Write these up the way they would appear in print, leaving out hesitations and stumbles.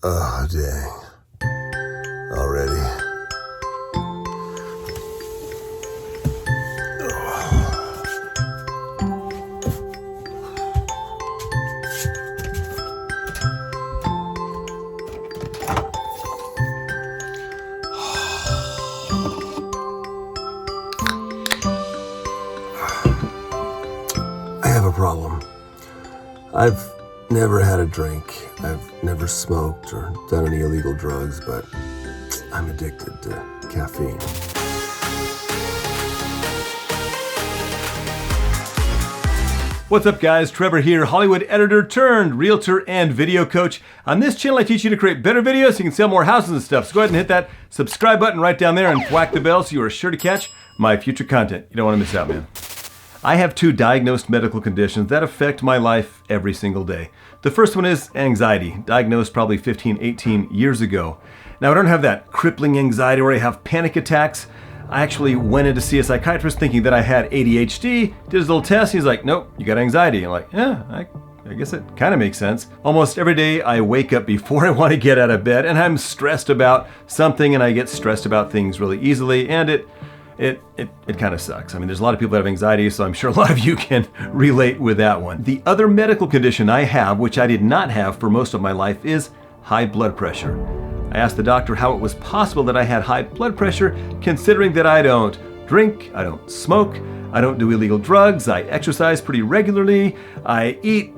Oh, dang. Already. I have a problem. I've never had a drink. I've never smoked or done any illegal drugs, but I'm addicted to caffeine. What's up guys, Trevor here, Hollywood editor turned realtor and video coach. On this channel I teach you to create better videos so you can sell more houses and stuff. So go ahead and hit that subscribe button right down there and whack the bell so you are sure to catch my future content. You don't want to miss out, man. I have 2 diagnosed medical conditions that affect my life every single day. The first one is anxiety, diagnosed probably 15, 18 years ago. Now I don't have that crippling anxiety where I have panic attacks. I actually went in to see a psychiatrist thinking that I had ADHD, did his little test, he's like, nope, you got anxiety. I'm like, yeah, I guess it kind of makes sense. Almost every day I wake up before I want to get out of bed and I'm stressed about something, and I get stressed about things really easily, and it kind of sucks. I mean, there's a lot of people that have anxiety, so I'm sure a lot of you can relate with that one. The other medical condition I have, which I did not have for most of my life, is high blood pressure. I asked the doctor how it was possible that I had high blood pressure, considering that I don't drink, I don't smoke, I don't do illegal drugs, I exercise pretty regularly, I eat,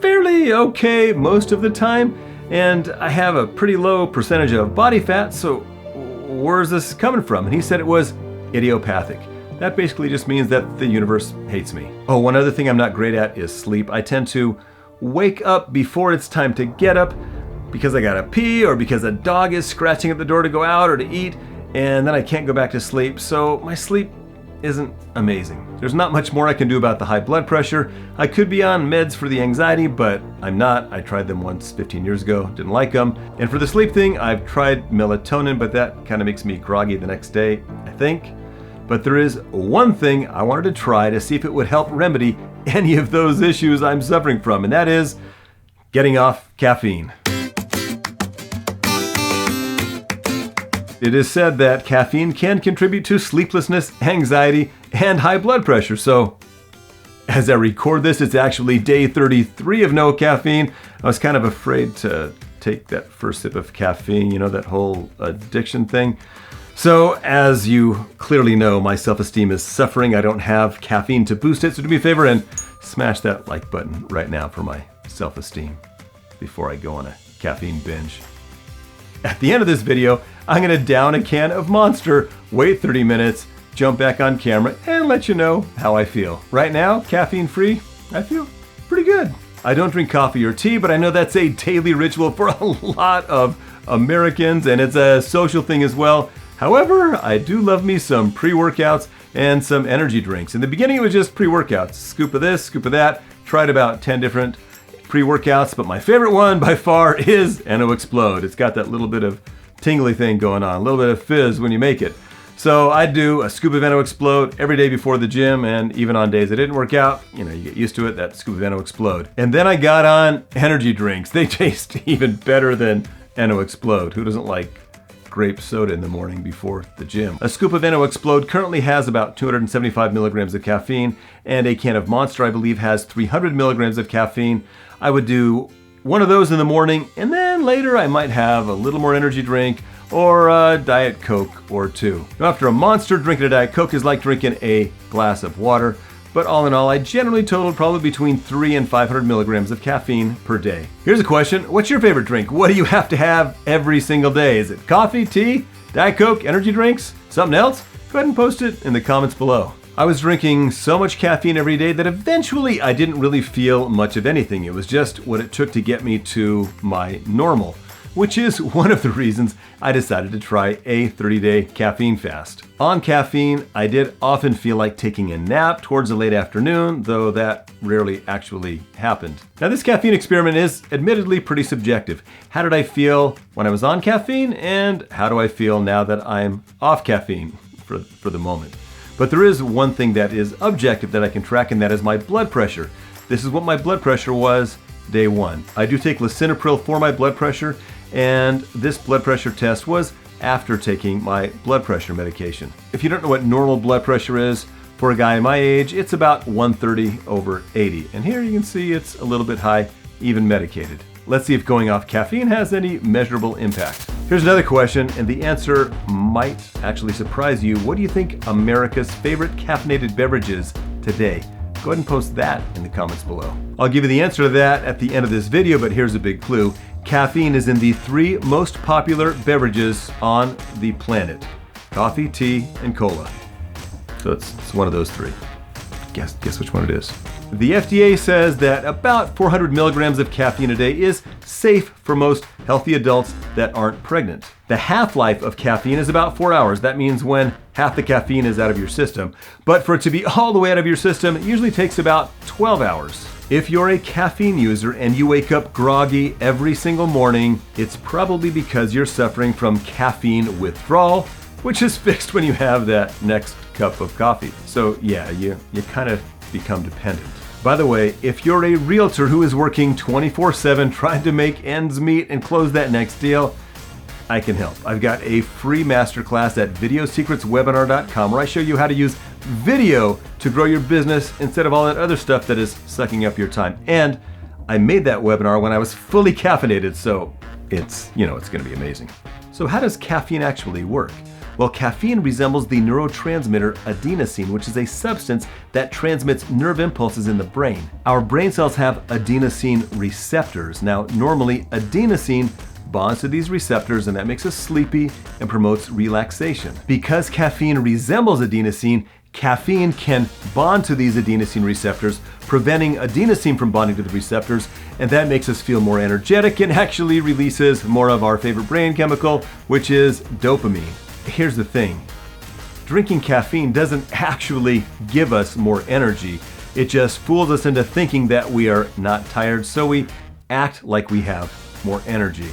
fairly okay most of the time, and I have a pretty low percentage of body fat, so where's this coming from? And he said it was idiopathic. That basically just means that the universe hates me. Oh, one other thing I'm not great at is sleep. I tend to wake up before it's time to get up because I gotta pee or because a dog is scratching at the door to go out or to eat, and then I can't go back to sleep. So my sleep isn't amazing. There's not much more I can do about the high blood pressure. I could be on meds for the anxiety, but I'm not. I tried them once 15 years ago, didn't like them. And for the sleep thing, I've tried melatonin, but that kind of makes me groggy the next day, I think. But there is one thing I wanted to try to see if it would help remedy any of those issues I'm suffering from, and that is getting off caffeine. It is said that caffeine can contribute to sleeplessness, anxiety, and high blood pressure. So as I record this, it's actually day 33 of no caffeine. I was kind of afraid to take that first sip of caffeine, that whole addiction thing. So as you clearly know, my self-esteem is suffering. I don't have caffeine to boost it. So do me a favor and smash that like button right now for my self-esteem before I go on a caffeine binge. At the end of this video, I'm gonna down a can of Monster, wait 30 minutes, jump back on camera, and let you know how I feel. Right now, caffeine-free, I feel pretty good. I don't drink coffee or tea, but I know that's a daily ritual for a lot of Americans, and it's a social thing as well. However, I do love me some pre-workouts and some energy drinks. In the beginning, it was just pre-workouts. Scoop of this, scoop of that. Tried about 10 different pre-workouts, but my favorite one by far is NO Explode. It's got that little bit of tingly thing going on, a little bit of fizz when you make it. So I do a scoop of NO Explode every day before the gym, and even on days that didn't work out, you get used to it, that scoop of NO Explode. And then I got on energy drinks. They taste even better than NO Explode. Who doesn't like grape soda in the morning before the gym? A scoop of NO Explode currently has about 275 milligrams of caffeine, and a can of Monster, I believe, has 300 milligrams of caffeine. I would do one of those in the morning, and then later I might have a little more energy drink or a Diet Coke or 2. Now, after a Monster, drinking a Diet Coke is like drinking a glass of water, but all in all, I generally total probably between 300 and 500 milligrams of caffeine per day. Here's a question. What's your favorite drink? What do you have to have every single day? Is it coffee, tea, Diet Coke, energy drinks, something else? Go ahead and post it in the comments below. I was drinking so much caffeine every day that eventually I didn't really feel much of anything. It was just what it took to get me to my normal, which is one of the reasons I decided to try a 30-day caffeine fast. On caffeine, I did often feel like taking a nap towards the late afternoon, though that rarely actually happened. Now, this caffeine experiment is admittedly pretty subjective. How did I feel when I was on caffeine, and how do I feel now that I'm off caffeine for the moment? But there is one thing that is objective that I can track, and that is my blood pressure. This is what my blood pressure was day 1. I do take lisinopril for my blood pressure, and this blood pressure test was after taking my blood pressure medication. If you don't know what normal blood pressure is, for a guy my age, it's about 130/80. And here you can see it's a little bit high, even medicated. Let's see if going off caffeine has any measurable impact. Here's another question, and the answer might actually surprise you. What do you think America's favorite caffeinated beverage is today? Go ahead and post that in the comments below. I'll give you the answer to that at the end of this video, but here's a big clue. Caffeine is in the 3 most popular beverages on the planet: coffee, tea, and cola. So it's one of those 3. Guess which one it is. The FDA says that about 400 milligrams of caffeine a day is safe for most healthy adults that aren't pregnant. The half-life of caffeine is about 4 hours. That means when half the caffeine is out of your system. But for it to be all the way out of your system, it usually takes about 12 hours. If you're a caffeine user and you wake up groggy every single morning, it's probably because you're suffering from caffeine withdrawal, which is fixed when you have that next cup of coffee. So yeah, you kind of become dependent. By the way, if you're a realtor who is working 24/7 trying to make ends meet and close that next deal, I can help. I've got a free masterclass at videosecretswebinar.com where I show you how to use video to grow your business instead of all that other stuff that is sucking up your time. And I made that webinar when I was fully caffeinated, so it's going to be amazing. So how does caffeine actually work? Well, caffeine resembles the neurotransmitter adenosine, which is a substance that transmits nerve impulses in the brain. Our brain cells have adenosine receptors. Now, normally adenosine bonds to these receptors, and that makes us sleepy and promotes relaxation. Because caffeine resembles adenosine, caffeine can bond to these adenosine receptors, preventing adenosine from bonding to the receptors, and that makes us feel more energetic and actually releases more of our favorite brain chemical, which is dopamine. Here's the thing, drinking caffeine doesn't actually give us more energy. It just fools us into thinking that we are not tired, so we act like we have more energy.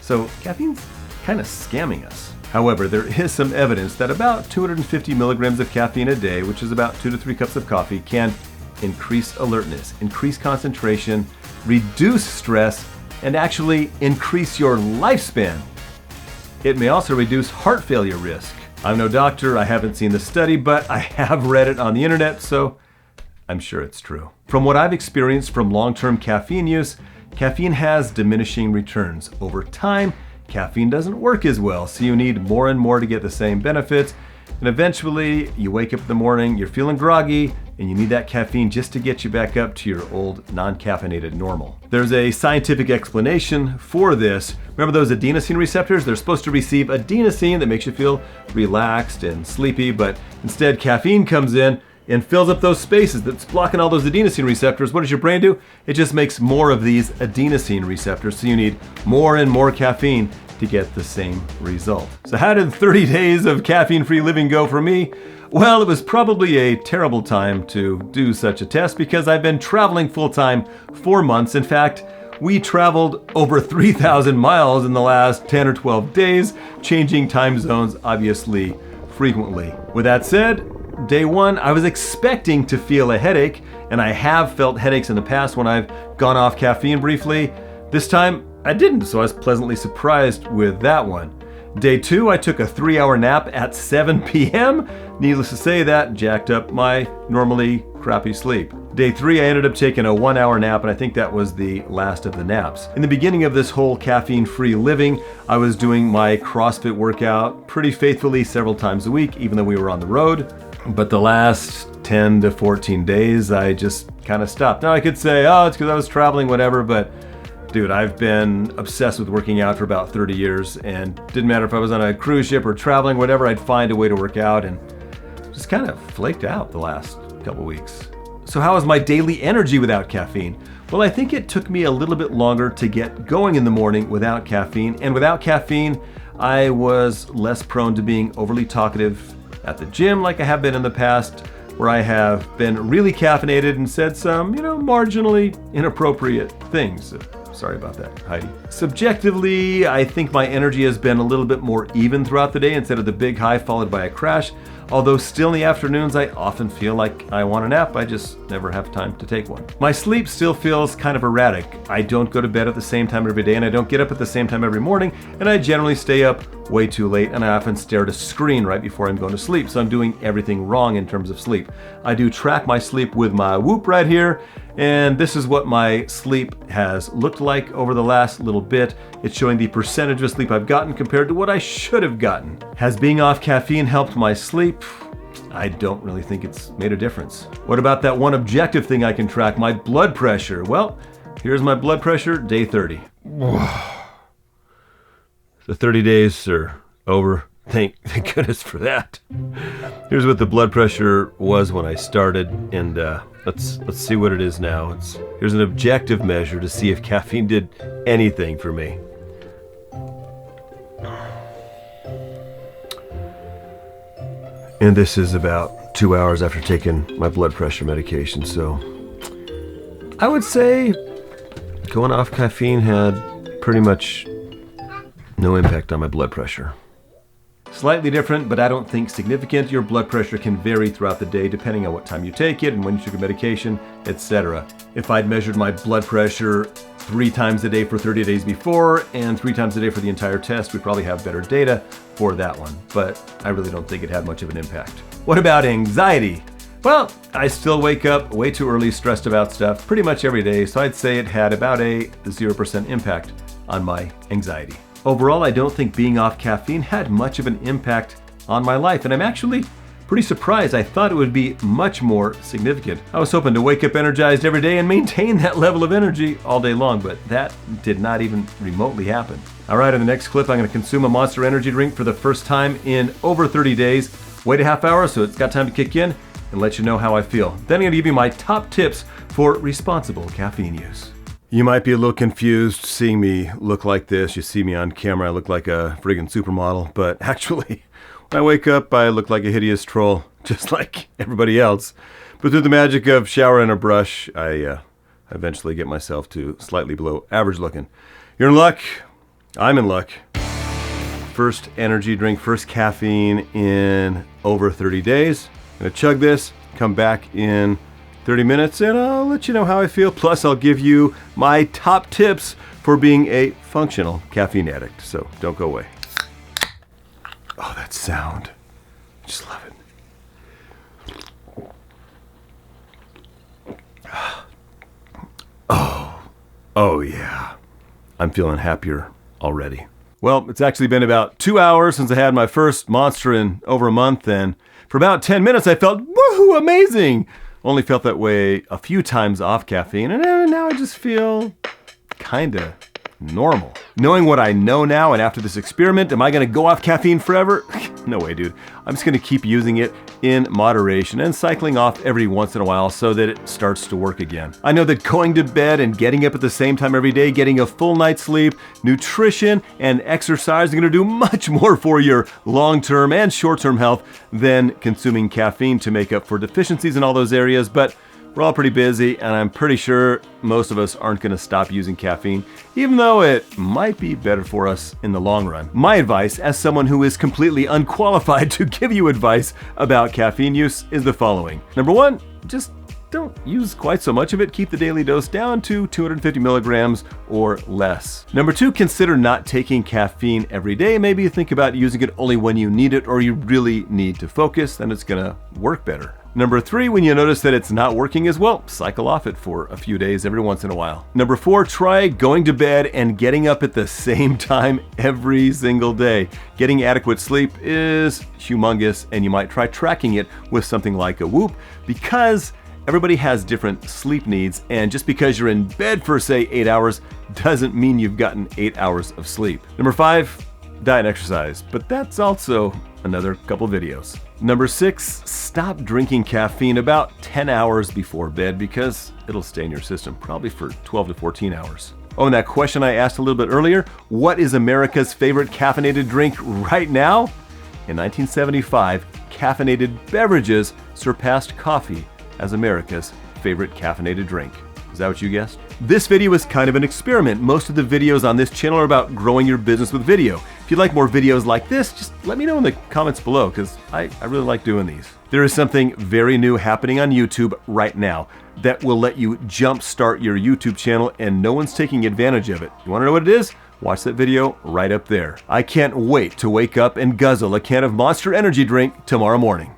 So caffeine's kind of scamming us. However, there is some evidence that about 250 milligrams of caffeine a day, which is about 2 to 3 cups of coffee, can increase alertness, increase concentration, reduce stress, and actually increase your lifespan. It may also reduce heart failure risk. I'm no doctor, I haven't seen the study, but I have read it on the internet, so I'm sure it's true. From what I've experienced from long-term caffeine use, caffeine has diminishing returns. Over time, caffeine doesn't work as well, so you need more and more to get the same benefits. And eventually, you wake up in the morning, you're feeling groggy, and you need that caffeine just to get you back up to your old non-caffeinated normal. There's a scientific explanation for this. Remember those adenosine receptors? They're supposed to receive adenosine that makes you feel relaxed and sleepy, but instead caffeine comes in and fills up those spaces that's blocking all those adenosine receptors. What does your brain do? It just makes more of these adenosine receptors, so you need more and more caffeine to get the same result. So how did 30 days of caffeine-free living go for me? Well, it was probably a terrible time to do such a test because I've been traveling full-time for months. In fact, we traveled over 3,000 miles in the last 10 or 12 days, changing time zones obviously frequently. With that said, day 1, I was expecting to feel a headache, and I have felt headaches in the past when I've gone off caffeine briefly. This time, I didn't, so I was pleasantly surprised with that one. Day 2, I took a 3-hour nap at 7 p.m. Needless to say, that jacked up my normally crappy sleep. Day 3, I ended up taking a 1-hour nap, and I think that was the last of the naps. In the beginning of this whole caffeine-free living, I was doing my CrossFit workout pretty faithfully several times a week, even though we were on the road. But the last 10 to 14 days, I just kind of stopped. Now I could say, oh, it's because I was traveling, whatever, but dude, I've been obsessed with working out for about 30 years, and didn't matter if I was on a cruise ship or traveling, whatever, I'd find a way to work out, and just kind of flaked out the last couple weeks. So how is my daily energy without caffeine? Well, I think it took me a little bit longer to get going in the morning without caffeine, and without caffeine, I was less prone to being overly talkative at the gym like I have been in the past, where I have been really caffeinated and said some, marginally inappropriate things. Sorry about that, Heidi. Subjectively, I think my energy has been a little bit more even throughout the day instead of the big high followed by a crash. Although still in the afternoons, I often feel like I want a nap, I just never have time to take one. My sleep still feels kind of erratic. I don't go to bed at the same time every day, and I don't get up at the same time every morning, and I generally stay up way too late, and I often stare at a screen right before I'm going to sleep, so I'm doing everything wrong in terms of sleep. I do track my sleep with my Whoop right here, and this is what my sleep has looked like over the last little bit. It's showing the percentage of sleep I've gotten compared to what I should have gotten. Has being off caffeine helped my sleep? I don't really think it's made a difference. What about that one objective thing I can track, my blood pressure? Well, here's my blood pressure, day 30. The 30 days are over. Thank goodness for that. Here's what the blood pressure was when I started, and let's see what it is now. Here's an objective measure to see if caffeine did anything for me. And this is about 2 hours after taking my blood pressure medication, so I would say going off caffeine had pretty much no impact on my blood pressure. Slightly different, but I don't think significant. Your blood pressure can vary throughout the day depending on what time you take it and when you took your medication, etc. If I'd measured my blood pressure 3 times a day for 30 days before and 3 times a day for the entire test, we'd probably have better data for that one, but I really don't think it had much of an impact. What about anxiety? Well, I still wake up way too early, stressed about stuff pretty much every day, so I'd say it had about a 0% impact on my anxiety. Overall, I don't think being off caffeine had much of an impact on my life, and I'm actually pretty surprised. I thought it would be much more significant. I was hoping to wake up energized every day and maintain that level of energy all day long, but that did not even remotely happen. All right, in the next clip, I'm going to consume a Monster energy drink for the first time in over 30 days. Wait a half hour so it's got time to kick in and let you know how I feel. Then I'm going to give you my top tips for responsible caffeine use. You might be a little confused seeing me look like this. You see me on camera, I look like a friggin' supermodel, but actually, when I wake up, I look like a hideous troll, just like everybody else. But through the magic of shower and a brush, I eventually get myself to slightly below average looking. You're in luck. I'm in luck. First energy drink, first caffeine in over 30 days. I'm gonna chug this, come back in 30 minutes, and I'll let you know how I feel. Plus, I'll give you my top tips for being a functional caffeine addict. So don't go away. Oh, that sound. Just love it. Oh yeah. I'm feeling happier already. Well, it's actually been about 2 hours since I had my first Monster in over a month, and for about 10 minutes I felt, woohoo, amazing! Only felt that way a few times off caffeine, and now I just feel kinda normal. Knowing what I know now and after this experiment, am I gonna go off caffeine forever? No way, dude. I'm just gonna keep using it in moderation and cycling off every once in a while so that it starts to work again. I know that going to bed and getting up at the same time every day, getting a full night's sleep, nutrition, and exercise are gonna do much more for your long-term and short-term health than consuming caffeine to make up for deficiencies in all those areas, but we're all pretty busy, and I'm pretty sure most of us aren't going to stop using caffeine, even though it might be better for us in the long run. My advice, as someone who is completely unqualified to give you advice about caffeine use, is the following. Number 1, just don't use quite so much of it. Keep the daily dose down to 250 milligrams or less. Number 2, consider not taking caffeine every day. Maybe think about using it only when you need it or you really need to focus, then it's going to work better. Number 3, when you notice that it's not working as well, cycle off it for a few days every once in a while. Number 4, try going to bed and getting up at the same time every single day. Getting adequate sleep is humongous, and you might try tracking it with something like a Whoop, because everybody has different sleep needs, and just because you're in bed for, say, 8 hours doesn't mean you've gotten 8 hours of sleep. Number 5, diet and exercise, but that's also another couple videos. Number 6, stop drinking caffeine about 10 hours before bed because it'll stay in your system probably for 12 to 14 hours. Oh, and that question I asked a little bit earlier, what is America's favorite caffeinated drink right now? In 1975, caffeinated beverages surpassed coffee as America's favorite caffeinated drink. Is Is that what you guessed? This video is kind of an experiment. Most of the videos on this channel are about growing your business with video. If you'd like more videos like this, just let me know in the comments below, because I really like doing these. There is something very new happening on YouTube right now that will let you jumpstart your YouTube channel, and no one's taking advantage of it. You want to know what it is? Watch that video right up there. I can't wait to wake up and guzzle a can of Monster energy drink tomorrow morning.